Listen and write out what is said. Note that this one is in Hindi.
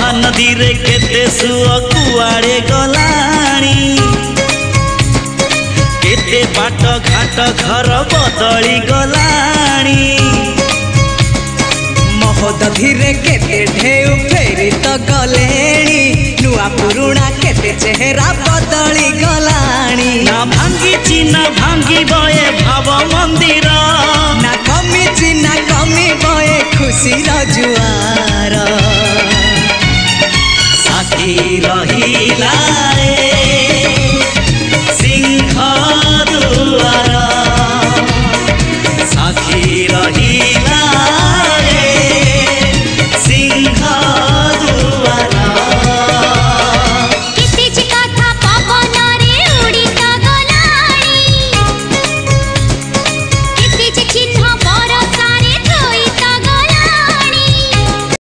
महानदी रे केते सुअ कुआड़े गलाणी केते बाट घाट घर बदली गलाणी महानदी रे केते ढेउ फेरी तो गलेणी नुआ पुरुणा केते चेहरा बदली गलाणी ना भांगी ना भांगी बये भाव मंदिर ना कमी बये खुशी जुआ।